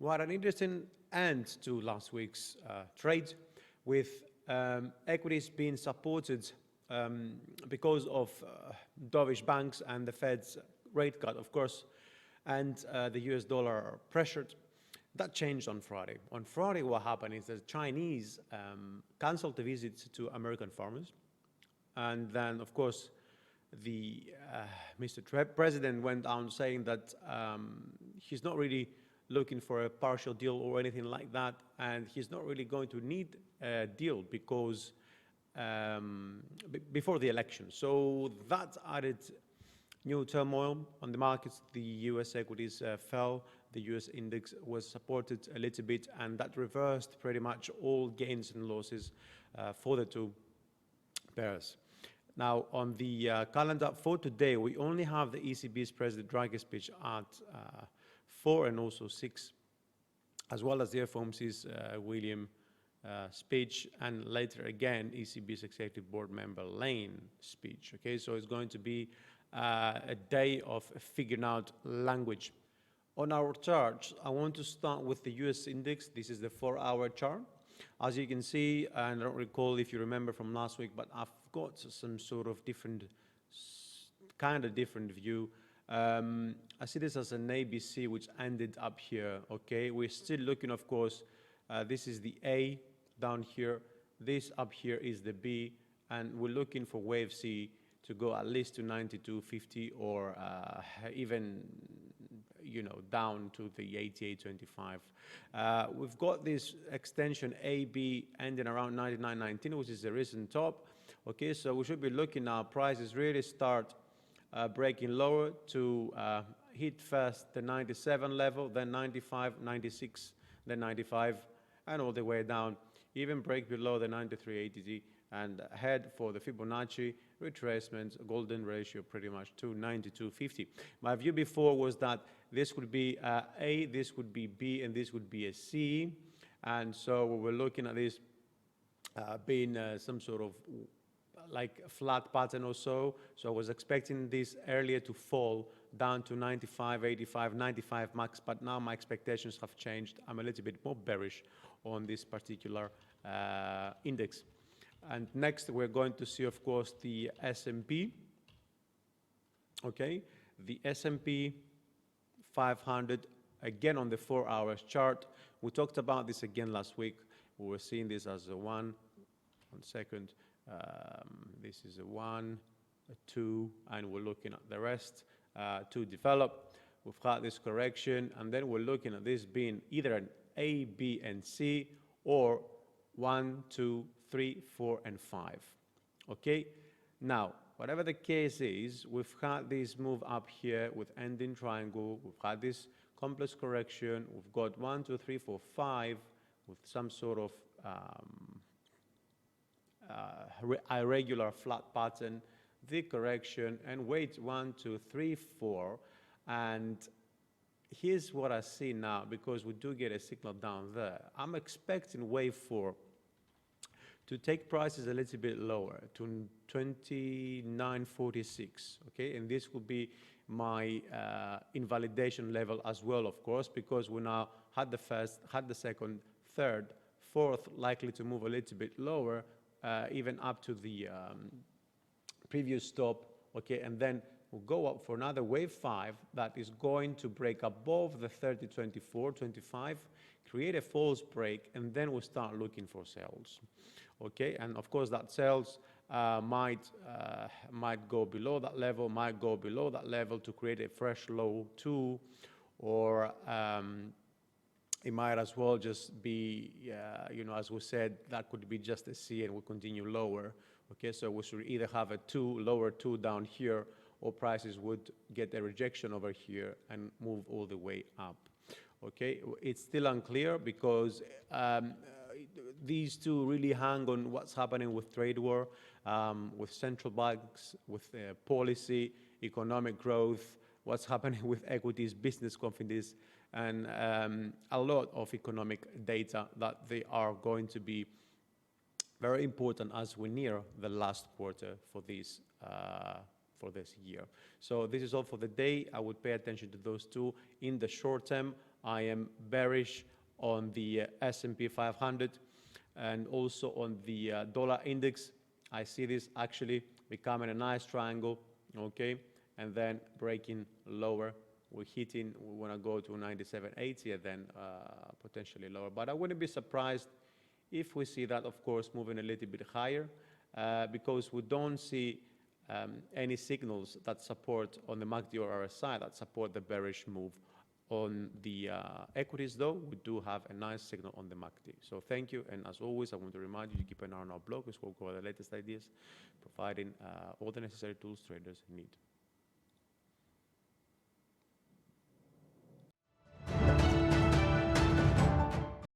We had an interesting end to last week's trade, with equities being supported because of dovish banks and the Fed's rate cut, of course, and the US dollar pressured. That changed on Friday. On Friday, what happened is the Chinese canceled the visits to American farmers. And then, of course, the Mr. President went on saying that he's not really looking for a partial deal or anything like that, and he's not really going to need a deal because before the election. So that added new turmoil on the markets. The US equities fell, the US index was supported a little bit, and that reversed pretty much all gains and losses for the two pairs. Now, on the calendar for today, we only have the ECB's President Draghi speech at 4 and also 6, as well as the FOMC's William speech, and later again, ECB's Executive Board member Lane speech. Okay, so it's going to be a day of figuring out language. On our charts, I want to start with the US index. This is the 4-hour chart. As you can see, and I don't recall if you remember from last week, but I've got some sort of different view. I see this as an ABC, which ended up here, okay? We're still looking, of course, this is the A down here. This up here is the B, and we're looking for wave C to go at least to 92.50 or even, down to the 88.25. We've got this extension AB ending around 99.19, which is the recent top. Okay, so we should be looking at prices really start breaking lower to hit first the 97 level, then 95, 96, then 95, and all the way down, even break below the 93.80 and head for the Fibonacci retracement golden ratio pretty much to 92.50. My view before was that this would be A, this would be B, and this would be a C. And so we were looking at this being some sort of like a flat pattern or so. So I was expecting this earlier to fall down to 95, 85, 95 max, but now my expectations have changed. I'm a little bit more bearish on this particular index. And next, we're going to see, of course, the S&P. Okay, the S&P 500, again on the 4-hour chart. We talked about this again last week. We were seeing this as a 1 second. This is a 1, a 2, and we're looking at the rest to develop. We've had this correction, and then we're looking at this being either an A, B, and C, or 1, 2, 3, 4, and 5. Okay? Now, whatever the case is, we've had this move up here with ending triangle. We've had this complex correction. We've got 1, 2, 3, 4, 5 with some sort of irregular flat pattern, the correction, and wait 1, 2, 3, 4. And here's what I see now, because we do get a signal down there. I'm expecting wave 4 to take prices a little bit lower to 29.46, okay? And this will be my invalidation level as well, of course, because we now had the first, had the second, third, fourth, likely to move a little bit lower, even up to the previous stop, okay? And then we'll go up for another wave 5 that is going to break above the 30.24, 25, create a false break, and then we'll start looking for sales. Okay, and of course that sales might go below that level, might go below that level to create a fresh low 2, or it might as well just be, as we said, that could be just a C and we'll continue lower. Okay, so we should either have a 2, lower 2 down here, or prices would get a rejection over here and move all the way up. Okay, it's still unclear because these two really hang on what's happening with trade war, with central banks, with policy, economic growth, what's happening with equities, business confidence, and a lot of economic data that they are going to be very important as we near the last quarter for this year. So this is all for the day. I would pay attention to those two. In the short term, I am bearish on the S&P 500 and also on the dollar index. I see this actually becoming a nice triangle, okay, and then breaking lower. We want to go to 97.80 and then potentially lower. But I wouldn't be surprised if we see that, of course, moving a little bit higher because we don't see any signals that support on the MACD or RSI that support the bearish move. On the equities, though, we do have a nice signal on the MACD. So thank you, and as always, I want to remind you to keep an eye on our blog as we'll cover the latest ideas, providing all the necessary tools traders need.